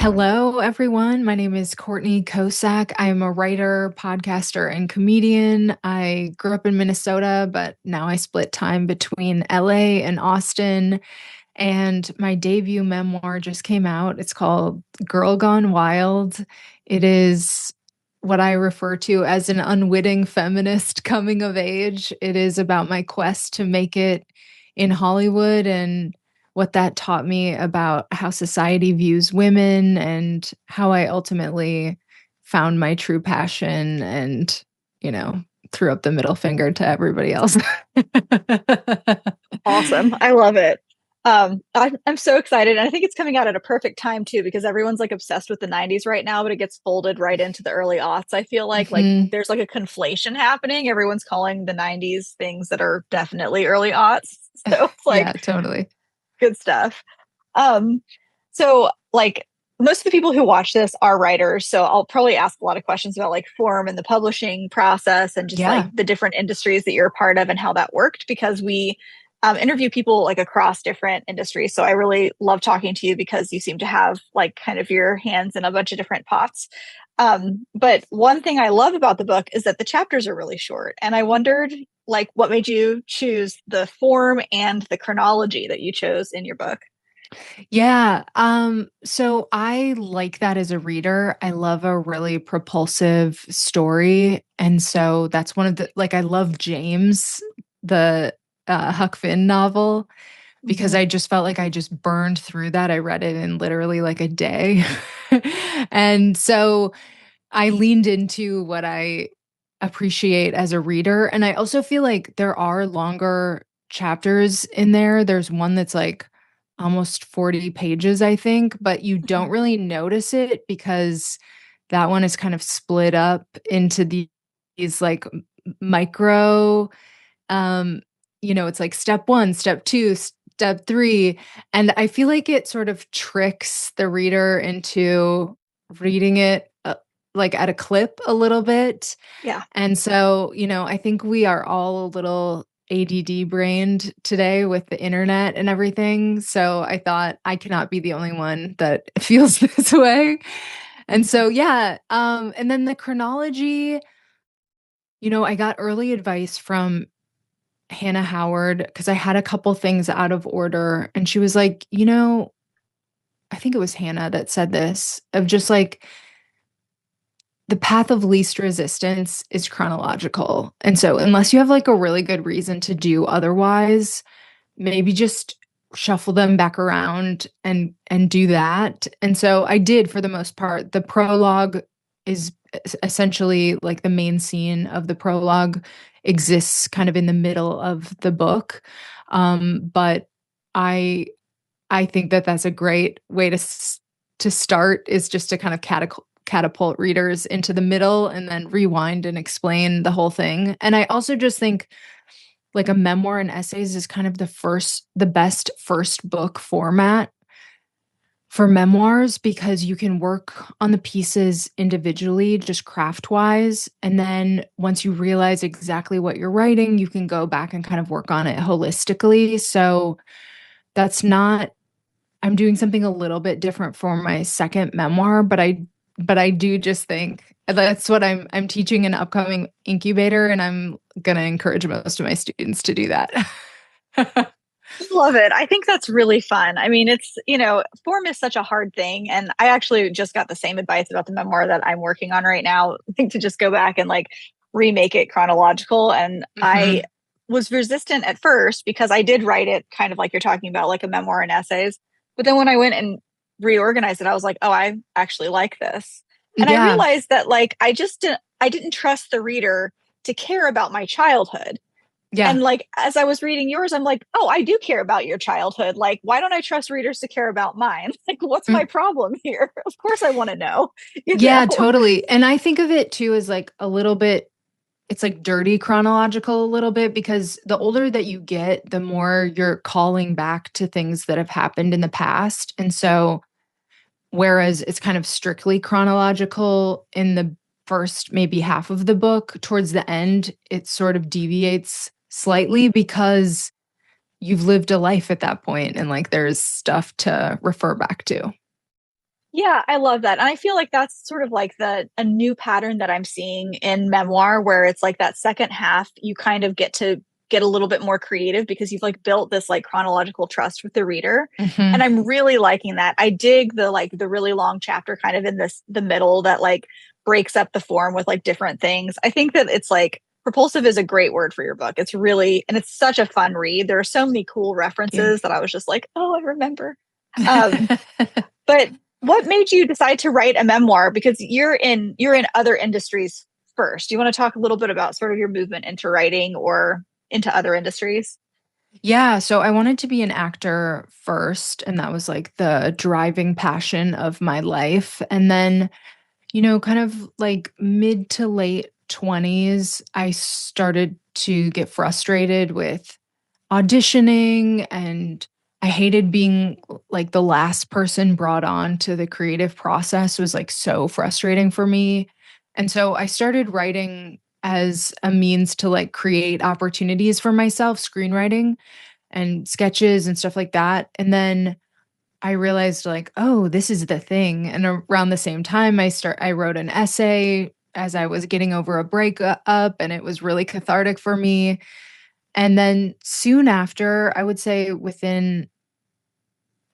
Hello, everyone. My name is Courtney Kocak. I'm a writer, podcaster, and comedian. I grew up in Minnesota, but now I split time between LA and Austin. And my debut memoir just came out. It's called Girl Gone Wild. It is what I refer to as an unwitting feminist coming of age. It is about my quest to make it in Hollywood and what that taught me about how society views women and how I ultimately found my true passion and, you know, threw up the middle finger to everybody else. Awesome. I love it. I'm so excited. And I think it's coming out at a perfect time too, because everyone's like obsessed with the 90s right now, but it gets folded right into the early aughts. I feel like Mhm. there's like a conflation happening. Everyone's calling the 90s things that are definitely early aughts. So it's Yeah, like totally. good stuff. Um, so like most of the people who watch this are writers, so I'll probably ask a lot of questions about like form and the publishing process and just like Yeah. the different industries that you're a part of and how that worked because we interview people like across different industries. So I really love talking to you because you seem to have like kind of your hands in a bunch of different pots. But one thing I love about the book is that the chapters are really short. And I wondered like what made you choose the form and the chronology that you chose in your book? Yeah. So I like that as a reader. I love a really propulsive story. And so that's one of the like I love James, the Huck Finn novel, because Mhm. I just felt like I just burned through that. I read it in literally like a day. And so I leaned into what I appreciate as a reader. And I also feel like there are longer chapters in there. There's one that's like almost 40 pages, I think, but you don't Mhm. really notice it because that one is kind of split up into these like micro um it's like step 1, step 2, step 3, and I feel like it sort of tricks the reader into reading it like at a clip a little bit. Yeah. And so, I think we are all a little ADD brained today with the internet and everything. So I thought I cannot be the only one that feels this way. And so, yeah. And then the chronology, I got early advice from Hannah Howard because I had a couple things out of order. And she was like, I think it was Hannah that said this of just like the path of least resistance is chronological. And so, unless you have like a really good reason to do otherwise, maybe just shuffle them back around and do that. And so I did for the most part. The prologue is essentially like the main scene of the prologue exists kind of in the middle of the book. But I I think that that's a great way to start is just to kind of catapult readers into the middle and then rewind and explain the whole thing. And I also just think like a memoir and essays is kind of the best first book format for memoirs because you can work on the pieces individually, just craft wise. And then once you realize exactly what you're writing, you can go back and kind of work on it holistically. So that's not, I'm doing something a little bit different for my second memoir, but I do just think that's what I'm teaching an upcoming incubator, and I'm gonna encourage most of my students to do that. Love it. I think that's really fun. I mean, form is such a hard thing. And I actually just got the same advice about the memoir that I'm working on right now. I think to just go back and like remake it chronological. And I Hmm. was resistant at first because I did write it kind of like you're talking about, like a memoir and essays. But then when I went and reorganized it, I was like, oh, I actually like this. And I Yeah, realized that like I didn't trust the reader to care about my childhood. yeah. And like as I was reading yours, I'm like, oh, I do care about your childhood. Like, why don't I trust readers to care about mine? Like, what's my Mm, problem here? Of course I want to know, you yeah, know? totally. And I think of it too as like a little bit, it's like dirty chronological a little bit because the older that you get, the more you're calling back to things that have happened in the past. And so whereas it's kind of strictly chronological in the first maybe half of the book, towards the end, it sort of deviates slightly because you've lived a life at that point and like there's stuff to refer back to. Yeah, I love that. And I feel like that's sort of like the a new pattern that I'm seeing in memoir where it's like that second half you kind of get to get a little bit more creative because you've like built this like chronological trust with the reader. And Hmm. I'm really liking that. I dig the like the really long chapter kind of in this the middle that like breaks up the form with like different things. I think that it's like propulsive is a great word for your book. It's really and it's such a fun read. There are so many cool Yeah. references that I was just like, "Oh, I remember." Um but what made you decide to write a memoir? Because you're in other industries first. Do you want to talk a little bit about sort of your movement into writing or into other industries? Yeah, so I wanted to be an actor first, and that was like the driving passion of my life. And then, kind of like mid to late 20s, I started to get frustrated with auditioning, and I hated being like the last person brought on to the creative process. It was like so frustrating for me. And so I started writing as a means to like create opportunities for myself, screenwriting and sketches and stuff like that. And then I realized like, oh, this is the thing. And around the same time I wrote an essay as I was getting over a breakup, and it was really cathartic for me. And then soon after, I would say within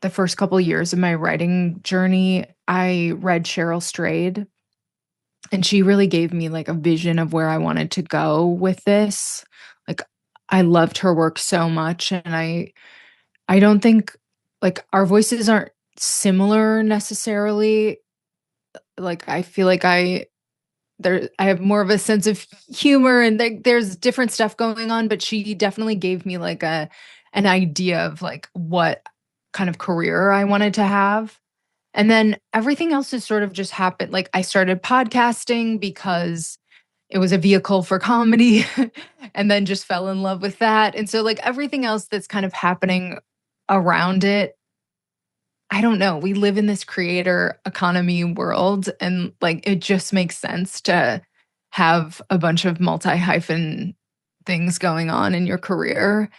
the first couple years of my writing journey, I read Cheryl Strayed, and she really gave me like a vision of where I wanted to go with this. Like I loved her work so much, and I don't think like our voices aren't similar necessarily. Like I feel like I have more of a sense of humor, and there's different stuff going on, but she definitely gave me like an idea of like what kind of career I wanted to have. And then everything else has sort of just happened. Like I started podcasting because it was a vehicle for comedy and then just fell in love with that. And so like everything else that's kind of happening around it, I don't know. We live in this creator economy world, and like it just makes sense to have a bunch of multi hyphen things going on in your career.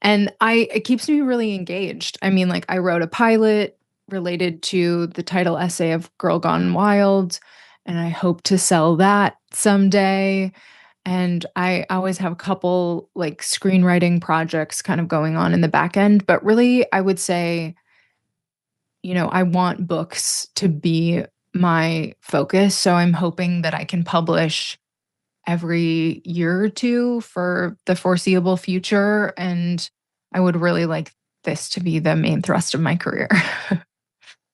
And it keeps me really engaged. I mean, like I wrote a pilot related to the title essay of Girl Gone Wild, and I hope to sell that someday. And I always have a couple like screenwriting projects kind of going on in the back end, but really I would say, I want books to be my focus. So I'm hoping that I can publish every year or two for the foreseeable future. And I would really like this to be the main thrust of my career.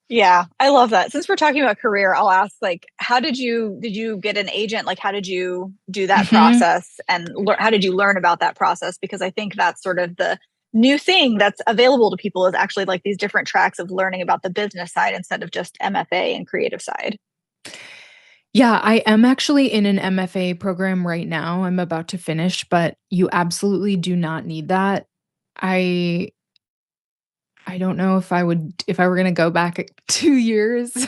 Yeah, I love that. Since we're talking about career, I'll ask like how did you get an agent? Like how did you do that Hmm. process and how did you learn about that process? Because I think that's sort of the new thing that's available to people is actually like these different tracks of learning about the business side instead of just MFA and creative side. Yeah, I am actually in an MFA program right now. I'm about to finish, but you absolutely do not need that. I I don't know if I were going to go back 2 years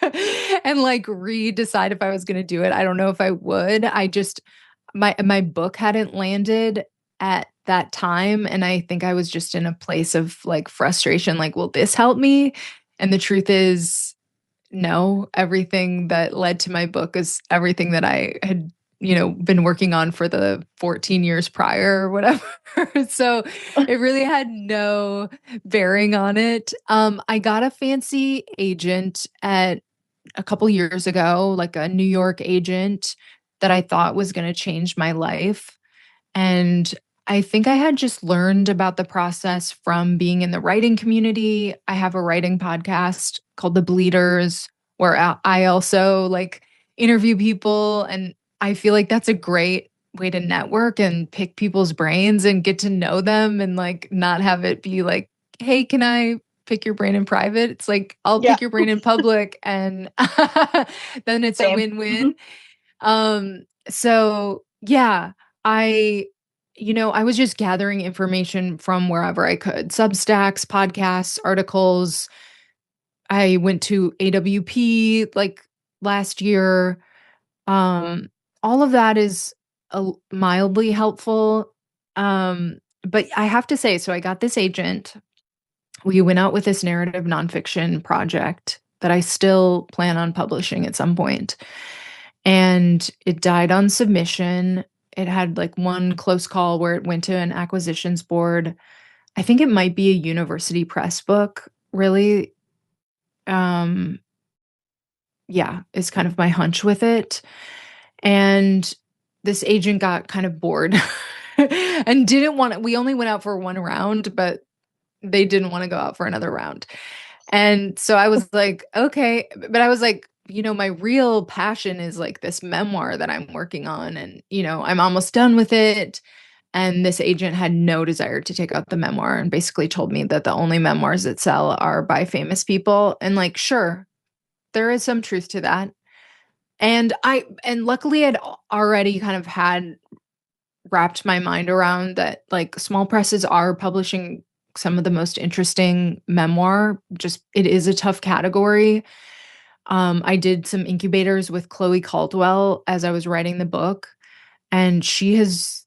and like decide if I was going to do it. I don't know if I would. I just my book hadn't landed at that time, and I think I was just in a place of like frustration like, will this help me? And the truth is no, everything that led to my book is everything that I had, been working on for the 14 years prior or whatever. So it really had no bearing on it. I got a fancy agent at a couple years ago, like a New York agent that I thought was going to change my life. And I think I had just learned about the process from being in the writing community. I have a writing podcast called The Bleeders, where I also like interview people. And I feel like that's a great way to network and pick people's brains and get to know them and like not have it be like, hey, can I pick your brain in private? It's like, I'll Yeah, pick your brain in public. And then it's a same. win Mhm. win. So yeah, I, I was just gathering information from wherever I could, Substacks, podcasts, articles. I went to AWP like last year. Um, all of that is mildly helpful. But I have to say, so I got this agent. We went out with this narrative nonfiction project. that I still plan on publishing at some point. And it died on submission. It had like one close call where it went to an acquisitions board. I think it might be a university press book, really. Um, yeah, is kind of my hunch with it. And this agent got kind of bored and didn't want to, we only went out for one round, but they didn't want to go out for another round. And so I was like, okay, but I was like, my real passion is like this memoir that I'm working on. And, I'm almost done with it. And this agent had no desire to take out the memoir and basically told me that the only memoirs that sell are by famous people. And like, sure, there is some truth to that. And luckily I'd already kind of had wrapped my mind around that like small presses are publishing some of the most interesting memoir. Just it is a tough category. I did some incubators with Chloe Caldwell as I was writing the book, and she has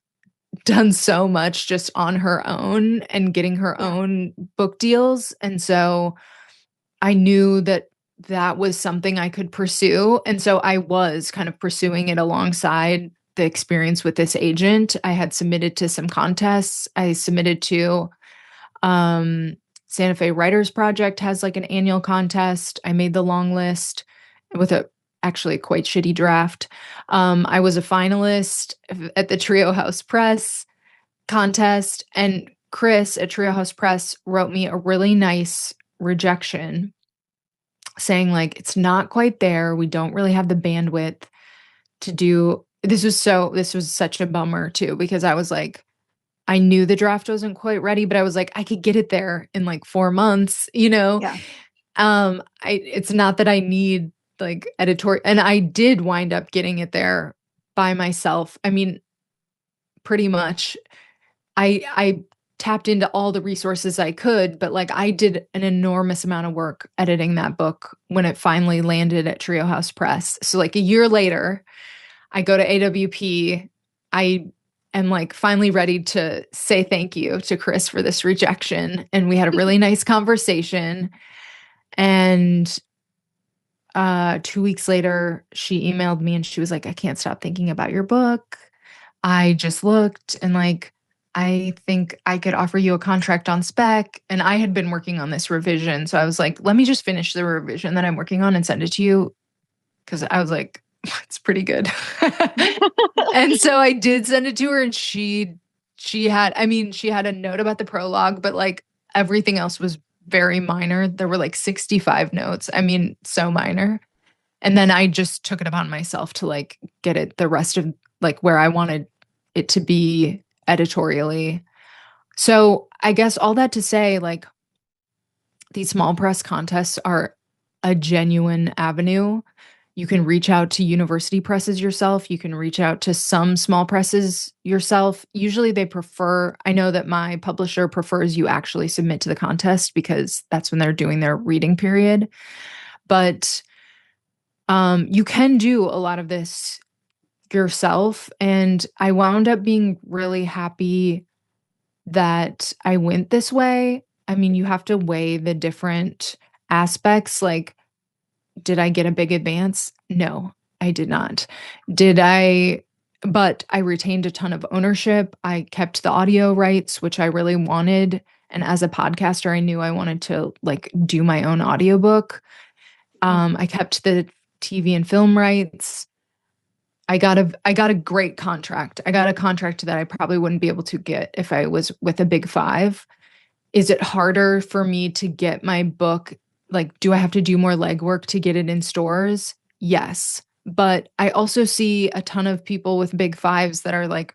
done so much just on her own and getting her Yeah. own book deals. And so I knew that that was something I could pursue. And so I was kind of pursuing it alongside the experience with this agent. I had submitted to some contests. I submitted to um, Santa Fe Writers Project has like an annual contest. I made the long list with a actually a quite shitty draft. I was a finalist at the Trio House Press contest, and Chris at Trio House Press wrote me a really nice rejection saying like it's not quite there. We don't really have the bandwidth to do this was such a bummer too, because I was like, I knew the draft wasn't quite ready, but I was like, I could get it there in like 4 months, Yeah. It's not that I need like editorial, and I did wind up getting it there by myself. I mean, pretty much. I tapped into all the resources I could, but like I did an enormous amount of work editing that book when it finally landed at Trio House Press. So like a year later, I go to AWP. I am like finally ready to say thank you to Chris for this rejection. And we had a really nice conversation. And 2 weeks later, she emailed me and she was like, I can't stop thinking about your book. I just looked and like, I think I could offer you a contract on spec. And I had been working on this revision. So I was like, let me just finish the revision that I'm working on and send it to you. Cause I was like, it's pretty good. And so I did send it to her, and she had, I mean, she had a note about the prologue, but like everything else was very minor. There were like 65 notes. I mean, so minor. And then I just took it upon myself to like get it the rest of like where I wanted it to be editorially. So I guess all that to say, like, these small press contests are a genuine avenue. You can reach out to university presses yourself. You can reach out to some small presses yourself. Usually they prefer, I know that my publisher prefers you actually submit to the contest because that's when they're doing their reading period. But you can do a lot of this yourself. And I wound up being really happy that I went this way. I mean, you have to weigh the different aspects. Like, did I get a big advance? No, I did not. Did I? But I retained a ton of ownership. I kept the audio rights, which I really wanted. And as a podcaster, I knew I wanted to like do my own audiobook. I kept the TV and film rights. I got a great contract. I got a contract that I probably wouldn't be able to get if I was with a big five. Is it harder for me to get my book? Like, do I have to do more legwork to get it in stores? Yes. But I also see a ton of people with big fives that are like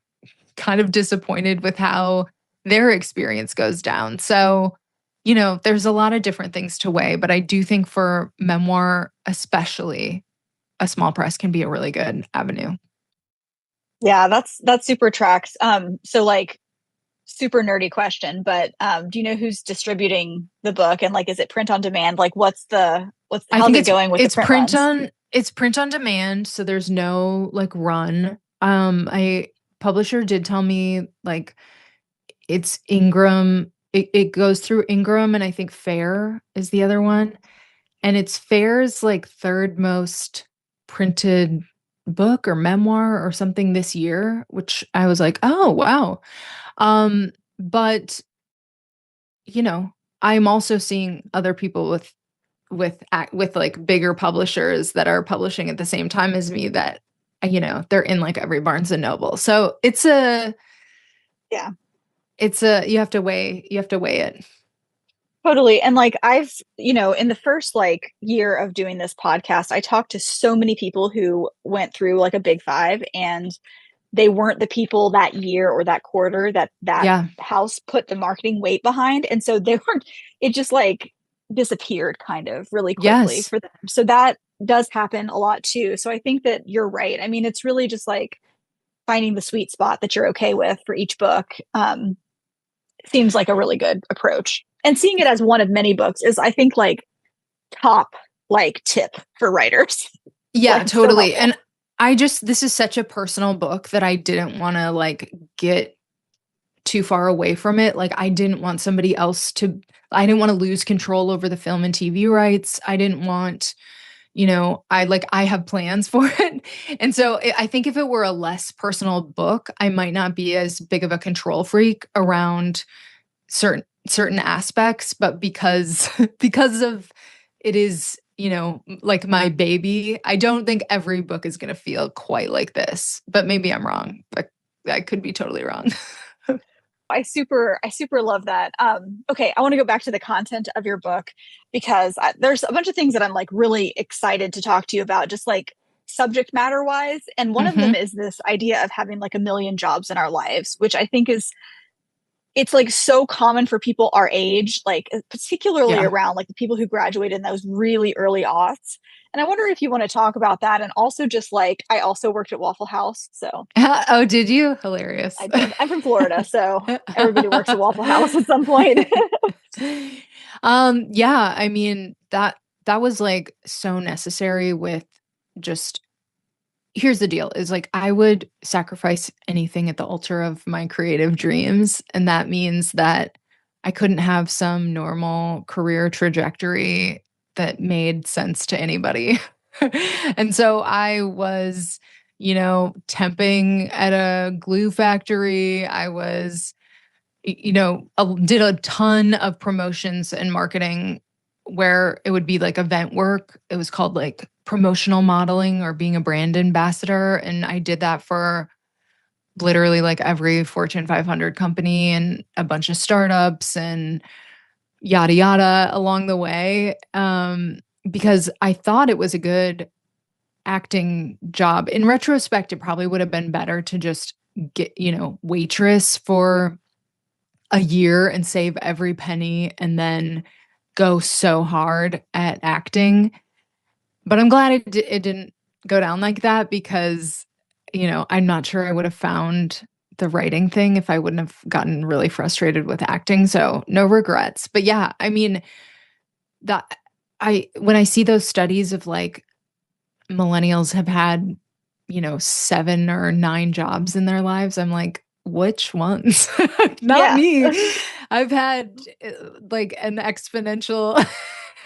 kind of disappointed with how their experience goes down. So, there's a lot of different things to weigh, but I do think for memoir, especially, a small press can be a really good avenue. Yeah, that's super tracks. So like super nerdy question, but do you know who's distributing the book, and like is it print on demand? Like what's I how's think it going with the print runs? it's print on demand, so there's no like run. I publisher did tell me like it's Ingram. It goes through Ingram and I think Fair is the other one. and it's Fair's like third most printed book or memoir or something this year, which I was like, oh wow. But you know, I'm also seeing other people with like bigger publishers that are publishing at the same time as me that they're in like every Barnes and Noble. So Yeah. you have to weigh it. Totally. And like in the first like year of doing this podcast, I talked to so many people who went through like a big five, and they weren't the people that year or that quarter that Yeah. house put the marketing weight behind. And so they weren't, it just like disappeared kind of really quickly Yes. for them. So that does happen a lot too. So I think that you're right. I mean, it's really just like finding the sweet spot that you're okay with for each book. Seems like a really good approach. And seeing it as one of many books is, I think, like top like tip for writers. Yeah, Like so totally. helpful. And this is such a personal book that I didn't want to like get too far away from it. Like I didn't want to lose control over the film and TV rights. I didn't want, I have plans for it. And so I think if it were a less personal book, I might not be as big of a control freak around certain aspects, but because because of it is, like my baby, I don't think every book is going to feel quite like this. But maybe I'm wrong. But I could be totally wrong. I super love that. Okay, I want to go back to the content of your book because there's a bunch of things that I'm like really excited to talk to you about, just like subject matter wise. And one of them Hmm. is this idea of having like a million jobs in our lives, which I think is it's like so common for people our age, like particularly Yeah. around like the people who graduated in those really early aughts. And I wonder if you want to talk about that. And also just like I also worked at Waffle House. So Oh, did you? Hilarious. I did. I'm from Florida, so everybody works at Waffle House at some point. Yeah, I mean that was like so necessary with just here's the deal is like I would sacrifice anything at the altar of my creative dreams. And that means that I couldn't have some normal career trajectory that made sense to anybody. And so I was, temping at a glue factory. I was, did a ton of promotions and marketing where it would be like event work. It was called like promotional modeling or being a brand ambassador. And I did that for literally like every Fortune 500 company and a bunch of startups and yada yada along the way. Because I thought it was a good acting job. In retrospect, it probably would have been better to just get, waitress for a year and save every penny and then go so hard at acting. But I'm glad it didn't go down like that because, I'm not sure I would have found the writing thing if I wouldn't have gotten really frustrated with acting. So no regrets. But yeah, I mean, that when I see those studies of like millennials have had, 7 or 9 jobs in their lives, I'm like, which ones? Not Yeah, me. I've had like an exponential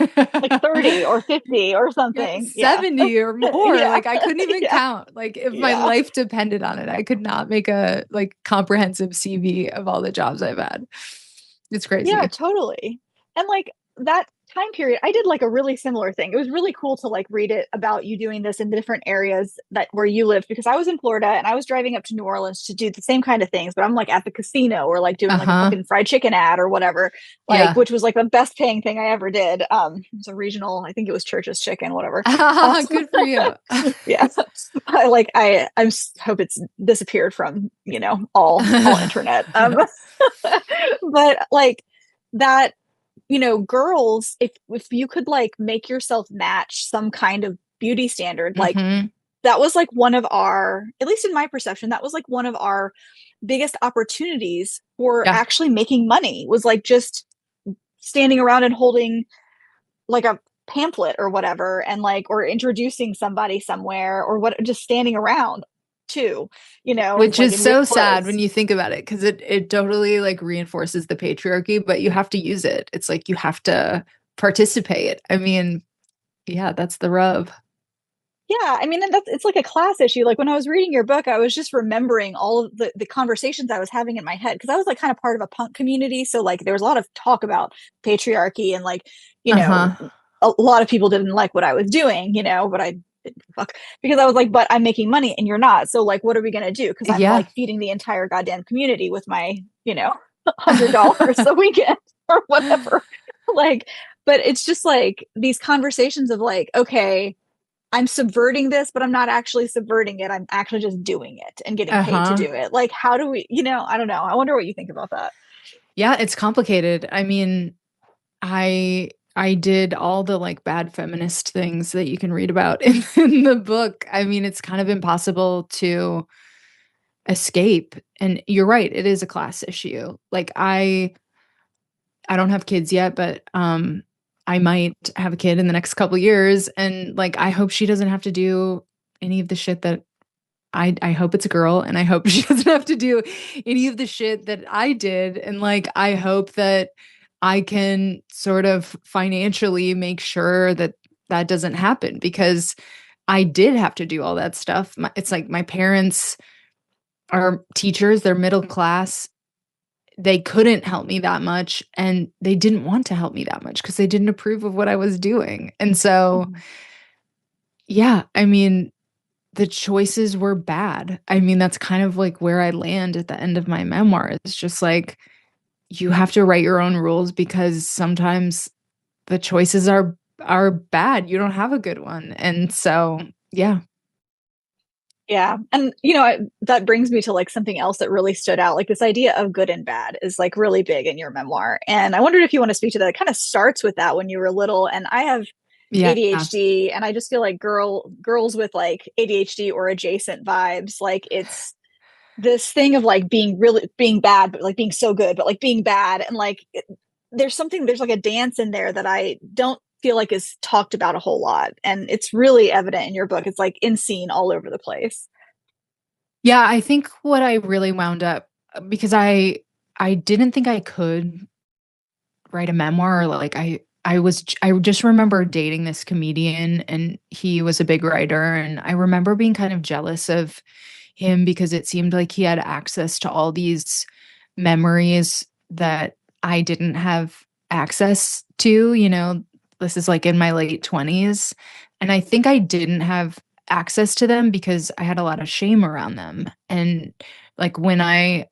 like 30 or 50 or yeah, something. Yeah. 70 or more. Yeah. Like I couldn't even Yeah. count. Like if my Yeah. life depended on it, I could not make a like comprehensive CV of all the jobs I've had. It's Yeah, crazy. totally. And like that time period, I did like a really similar thing. It was really cool to like read it about you doing this in the different areas that where you lived because I was in Florida and I was driving up to New Orleans to do the same kind of things, but I'm like at the casino or like doing like a Uh-huh. fucking fried chicken ad or whatever, like Yeah. which was like the best paying thing I ever did. It was a regional, I think it was Church's Chicken, whatever. Um, Good for you. yeah. I hope it's disappeared from, all internet. But like that girls, if you could like make yourself match some kind of beauty standard, like Hmm. that was like one of our, at least in my perception, that was like one of our biggest opportunities for Yeah. actually making money was like just standing around and holding like a pamphlet or whatever and like or introducing somebody somewhere or what just standing around too, is Which like is in weird so sad when clothes. you think about it because it totally like reinforces the patriarchy, but you have to use it. It's like you have to participate. I mean, Yeah, that's the rub. Yeah, I mean, and that's it's like a class issue. Like when I was reading your book, I was just remembering all of the conversations I was having in my head because I was like kind of part of a punk community. So like there was a lot of talk about patriarchy and like, you know, Uh-huh. a lot of people didn't like what I was doing, but I fuck because I was like, but I'm making money and you're not. So like what are we gonna do? Because I'm Yeah. like feeding the entire goddamn community with my, $100 a weekend or whatever. Like, but it's just like these conversations of like, okay, I'm subverting this, but I'm not actually subverting it. I'm actually just doing it and getting paid to Uh-huh. do it. Like, how do we, I don't know. I wonder what you think about that. Yeah, it's complicated. I mean, I did all the like bad feminist things that you can read about in the book. I mean, it's kind of impossible to escape. And you're right, it is a class issue. Like I don't have kids yet, but I might have a kid in the next couple years and like I hope she doesn't have to do any of the shit that I hope it's a girl and I hope she doesn't have to do any of the shit that I did and like I hope that I can sort of financially make sure that that doesn't happen because I did have to do all that stuff. It's like my parents are teachers, they're middle class. They couldn't help me that much and they didn't want to help me that much because they didn't approve of what I was doing. And so, Mhm. yeah, I mean, the choices were bad. I mean, that's kind of like where I land at the end of my memoir. It's just like you have to write your own rules because sometimes the choices are bad. You don't have a good one. And so, yeah. Yeah. And, that brings me to like something else that really stood out. Like this idea of good and bad is like really big in your memoir. And I wondered if you want to speak to that. It kind of starts with that when you were little. And I have Yeah. ADHD and I just feel like girls with like ADHD or adjacent vibes, like it's this thing of like being bad, but like being so good, but like being bad. And like there's like a dance in there that I don't feel like is talked about a whole lot. And it's really evident in your book. It's like in scene all over the place. Yeah, I think what I really wound up because I didn't think I could write a memoir. Like I just remember dating this comedian and he was a big writer and I remember being kind of jealous of him because it seemed like he had access to all these memories that I didn't have access to, this is like in my late 20s and I think I didn't have access to them because I had a lot of shame around them and like when I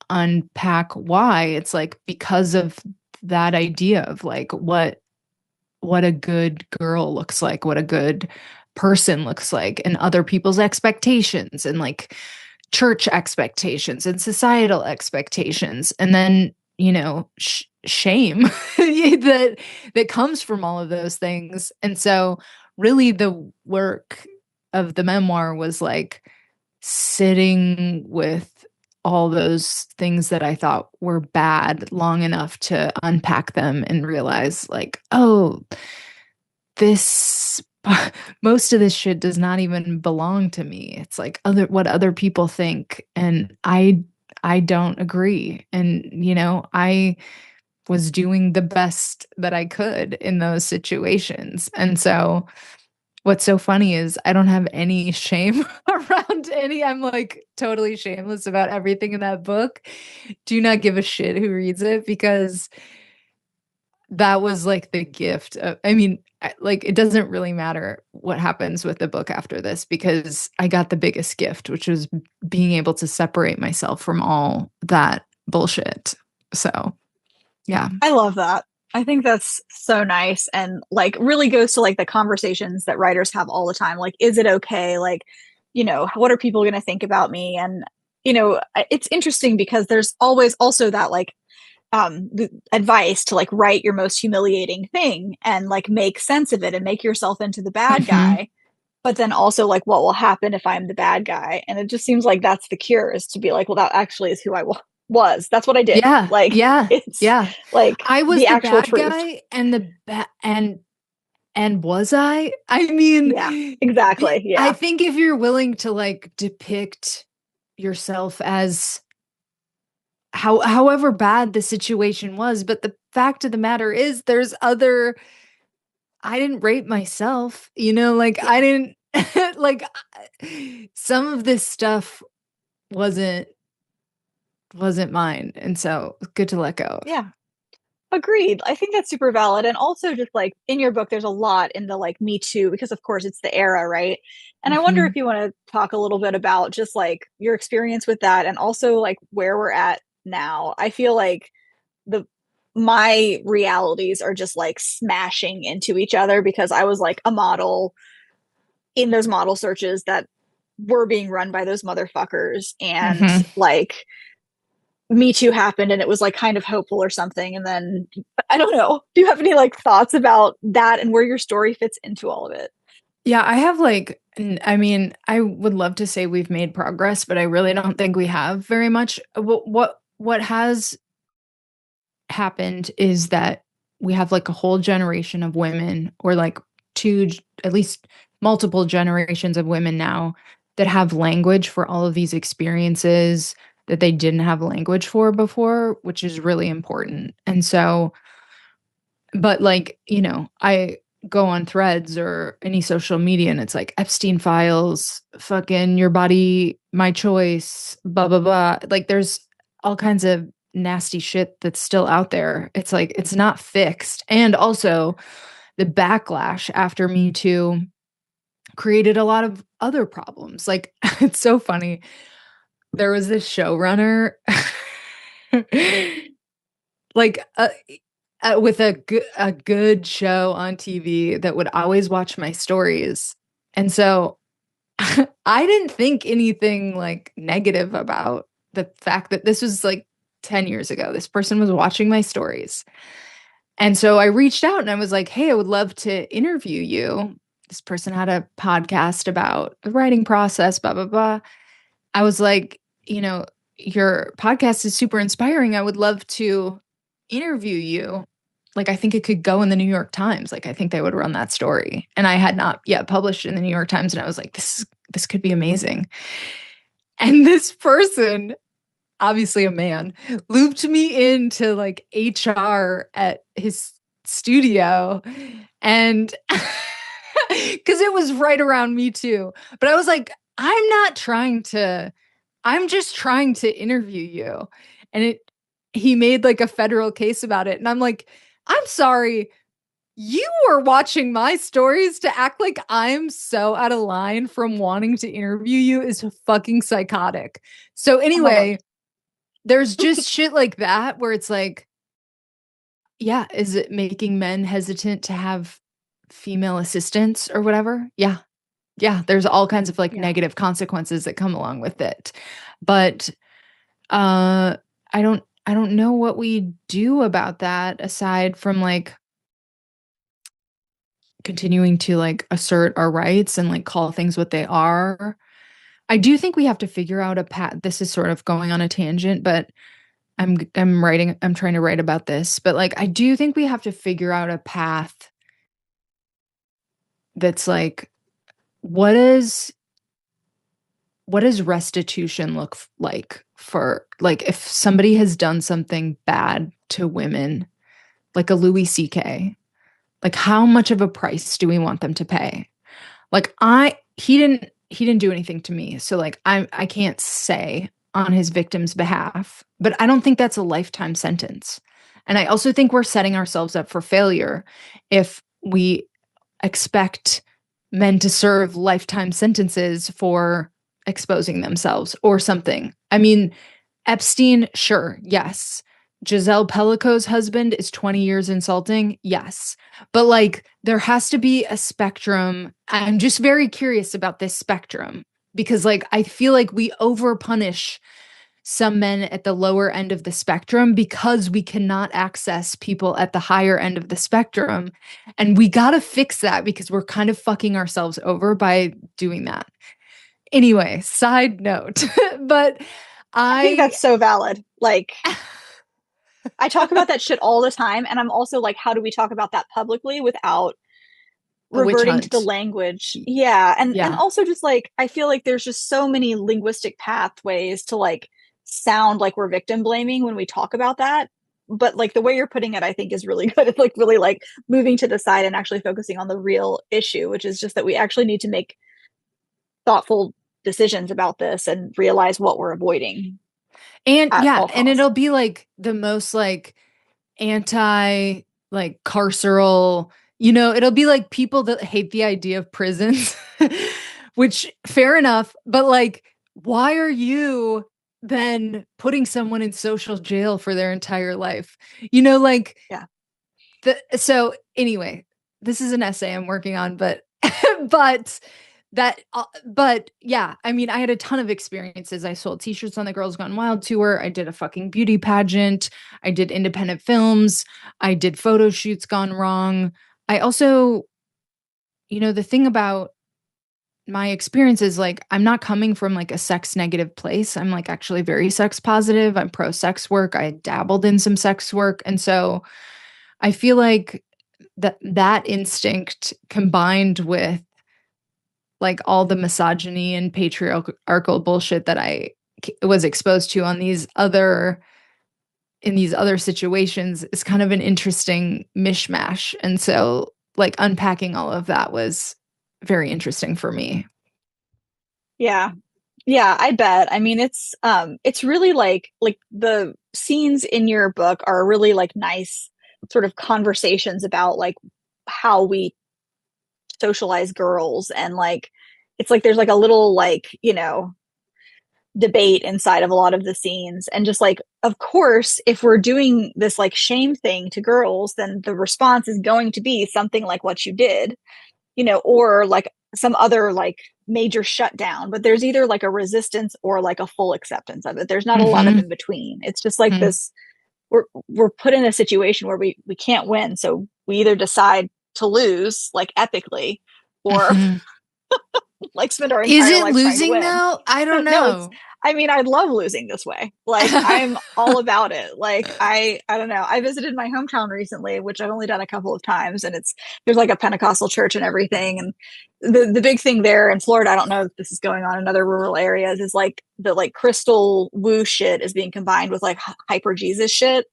unpack why it's like because of that idea of like what a good girl looks like, what a good person looks like and other people's expectations and like church expectations and societal expectations and then shame that comes from all of those things and so really the work of the memoir was like sitting with all those things that I thought were bad long enough to unpack them and realize, like, oh, this most of this shit does not even belong to me. It's like what other people think, and I don't agree. And I was doing the best that I could in those situations, and so what's so funny is I don't have any shame around any. I'm like totally shameless about everything in that book. Do not give a shit who reads it because that was like the gift. I mean, like it doesn't really matter what happens with the book after this because I got the biggest gift, which was being able to separate myself from all that bullshit. So, yeah. I love that. I think that's so nice and like really goes to like the conversations that writers have all the time. Like, is it okay? Like, what are people going to think about me? And, it's interesting because there's always also that like the advice to like write your most humiliating thing and like make sense of it and make yourself into the bad Hmm. guy. But then also like what will happen if I'm the bad guy? And it just seems like that's the cure is to be like, well, that actually is who I was. That's what I did. Yeah. Like Yeah. it's Yeah. like I was the the actual bad truth. guy and and was I? I mean, Yeah, exactly. I Yeah. think if you're willing to like depict yourself as however bad the situation was, but the fact of the matter is there's I didn't rape myself, like I Yeah. didn't like some of this stuff wasn't wasn't mine. And so it's good to let go of. Yeah. Agreed. I think that's super valid. And also just like in your book, there's a lot in the like Me Too, because of course it's the era, right? And I wonder if Mhm. you want to talk a little bit about just like your experience with that and also like where we're at now. I feel like the my realities are just like smashing into each other because I was like a model in those model searches that were being run by those motherfuckers, and Mhm. like Me Too happened and it was like kind of hopeful or something. And then I don't know. Do you have any like thoughts about that and where your story fits into all of it? Yeah, I have I mean, I would love to say we've made progress, but I really don't think we have very much. What has happened is that we have like a whole generation of women, or like at least multiple generations of women now, that have language for all of these experiences that they didn't have language for before, which is really important. And so, but like, I go on Threads or any social media and it's like Epstein files, fucking your body, my choice, blah, blah, blah. Like there's all kinds of nasty shit that's still out there. It's like, it's not fixed. And also, the backlash after Me Too created a lot of other problems. Like, it's so funny. There was this showrunner, like, with a good show on TV that would always watch my stories. And so I didn't think anything like negative about the fact that this was like 10 years ago. This person was watching my stories. And so I reached out and I was like, "Hey, I would love to interview you." This person had a podcast about the writing process, blah, blah, blah. I was like, your podcast is super inspiring. I would love to interview you. Like, I think it could go in the New York Times. Like, I think they would run that story. And I had not yet published in the New York Times. And I was like, this could be amazing. And this person, obviously a man, looped me into like HR at his studio. And because it was right around Me Too. But I was like, I'm just trying to interview you. And he made like a federal case about it. And I'm like, I'm sorry. You were watching my stories to act like I'm so out of line from wanting to interview you is fucking psychotic. So Oh my God. anyway, there's just shit like that where it's like, yeah, is it making men hesitant to have female assistants or whatever? Yeah. Yeah, there's all kinds of like Yeah. negative consequences that come along with it. But uh I don't know what we do about that aside from like continuing to like assert our rights and like call things what they are. I do think we have to figure out a path. This is sort of going on a tangent, but I'm trying to write about this, but like I do think we have to figure out a path that's like what is what does restitution look like for like if somebody has done something bad to women, like a Louis CK, like how much of a price do we want them to pay? Like he didn't do anything to me. So like I can't say on his victim's behalf, but I don't think that's a lifetime sentence. And I also think we're setting ourselves up for failure if we expect men to serve lifetime sentences for exposing themselves or something. I mean, Epstein, sure, yes. Giselle Pellico's husband is 20 years insulting, yes. But like, there has to be a spectrum. I'm just very curious about this spectrum because, like, I feel like we overpunish some men at the lower end of the spectrum because we cannot access people at the higher end of the spectrum. And we got to fix that because we're kind of fucking ourselves over by doing that. Anyway, side note, but I think I that's so valid. Like, I talk about that shit all the time. And I'm also like, how do we talk about that publicly without a witch reverting to the hunt. language? Yeah. And Yeah. also just like I feel like there's just so many linguistic pathways to like sound like we're victim blaming when we talk about that but like the way you're putting it, I think is really good. It's like really like moving to the side and actually focusing on the real issue, which is just that we actually need to make thoughtful decisions about this and realize what we're avoiding And at yeah, all and costs. it'll be like the most like anti like carceral, it'll be like people that hate the idea of prisons, which fair enough, but like, why are you then putting someone in social jail for their entire life? Like Yeah. so anyway, this is an essay I'm working on, but but but yeah, I mean, I had a ton of experiences. I sold t-shirts on the Girls Gone Wild tour. I did a fucking beauty pageant. I did independent films. I did photo shoots gone wrong. I also, the thing about my experience is like I'm not coming from like a sex negative place. I'm like actually very sex positive. I'm pro sex work. I dabbled in some sex work. And so I feel like that instinct combined with like all the misogyny and patriarchal bullshit that I was exposed to on these other in these other situations is kind of an interesting mishmash. And so like unpacking all of that was very interesting for me. Yeah. Yeah, I bet. I mean, it's really like the scenes in your book are really like nice sort of conversations about like how we socialize girls and like it's like there's like a little like, debate inside of a lot of the scenes and just like of course if we're doing this like shame thing to girls then the response is going to be something like what you did, or like some other like major shutdown, but there's either like a resistance or like a full acceptance of it. There's not a lot of Mm-hmm. in between. It's just like Mm-hmm. this we're put in a situation where we can't win. So we either decide to lose like epically or Mm-hmm. like spend our Is entire it life trying to losing win. though? I don't No, it's know. I mean, I love losing this way. Like I'm all about it. Like I don't know. I visited my hometown recently, which I've only done a couple of times, and there's like a Pentecostal church and everything. And the big thing there in Florida, I don't know if this is going on in other rural areas, is like the like crystal woo shit is being combined with like hyper Jesus shit.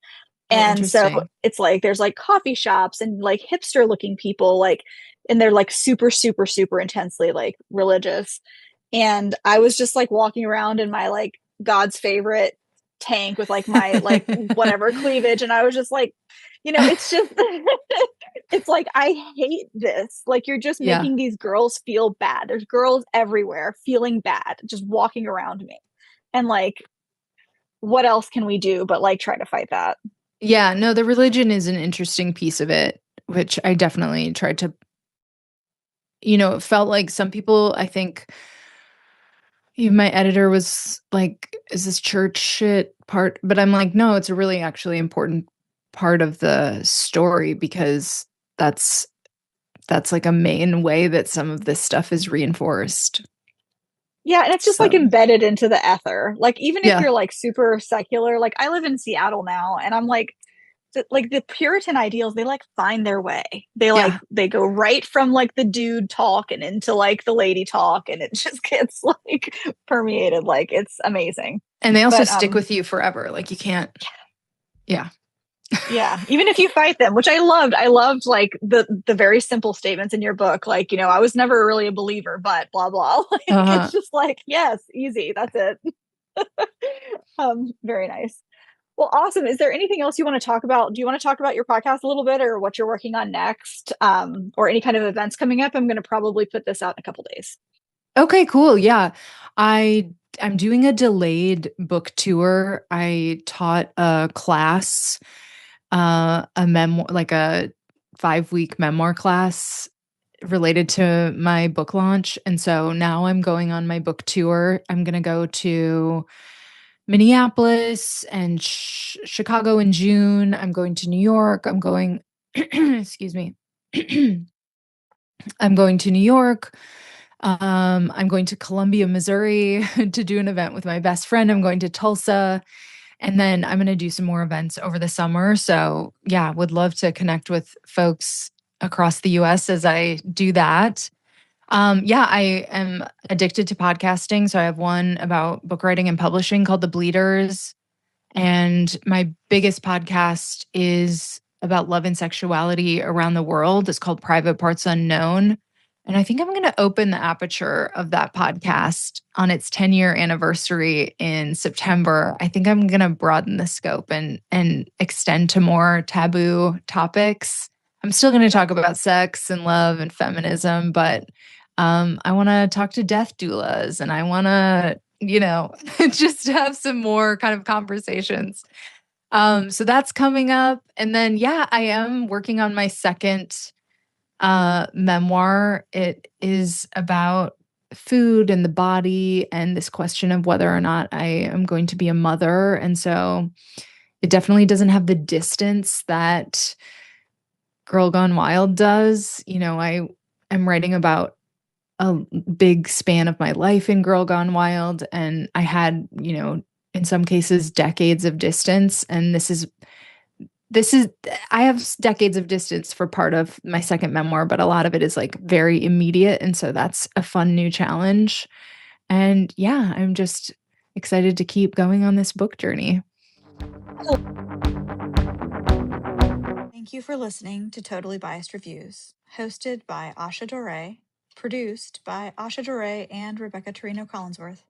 Oh, And so interesting. it's like there's like coffee shops and like hipster looking people like and they're like super super super intensely like religious. And I was just like walking around in my like God's favorite tank with like my like whatever cleavage and I was just like it's just it's like I hate this. Like you're just Yeah. making these girls feel bad. There's girls everywhere feeling bad just walking around me. And like what else can we do but like try to fight that? Yeah, no, the religion is an interesting piece of it, which I definitely tried to, it felt like some people, I think, even my editor was like, is this church shit part? But I'm like, no, it's a really actually important part of the story because that's that's like a main way that some of this stuff is reinforced. Yeah, and it's just like So, embedded into the ether. Like even if yeah. you're like super secular, like I live in Seattle now and I'm like the Puritan ideals, they like find their way. Yeah. They go right from like the dude talk and into like the lady talk and it just gets like permeated. Like it's amazing. And they also But stick with you forever. Like you can't. Yeah. yeah, even if you fight them, which I loved. I loved like the very simple statements in your book. Like, I was never really a believer, but blah blah. Like it's Uh-huh. just like, yes, easy. That's it. Very nice. Well, awesome. Is there anything else you want to talk about? Do you want to talk about your podcast a little bit or what you're working on next? Or any kind of events coming up? I'm going to probably put this out in a couple days. Okay, cool. Yeah. I I'm doing a delayed book tour. I taught a class, a memoir, like a 5-week memoir class related to my book launch. And so now I'm going on my book tour. I'm going to go to Minneapolis and Chicago in June. I'm going to New York. I'm going, excuse me. I'm going to New York. I'm going to Columbia, Missouri to do an event with my best friend. I'm going to Tulsa. And then I'm going to do some more events over the summer. So, yeah, would love to connect with folks across the US as I do that. Yeah, I am addicted to podcasting. So I have one about book writing and publishing called The Bleeders. And my biggest podcast is about love and sexuality around the world. It's called Private Parts Unknown. And I think I'm going to open the aperture of that podcast on its 10-year anniversary in September. I think I'm going to broaden the scope and extend to more taboo topics. I'm still going to talk about sex and love and feminism, but I want to talk to death doulas and I want to, just have some more kind of conversations. So that's coming up. And then, yeah, I am working on my second memoir. It is about food and the body and this question of whether or not I am going to be a mother. And so it definitely doesn't have the distance that Girl Gone Wild does. I'm writing about a big span of my life in Girl Gone Wild, and I had, in some cases, decades of distance. And this is I have decades of distance for part of my second memoir, but a lot of it is like very immediate, and so that's a fun new challenge. And yeah, I'm just excited to keep going on this book journey. Thank you for listening to Totally Biased Reviews, hosted by Asha Dore, produced by Asha Dore and Rebecca Tourino Collinsworth.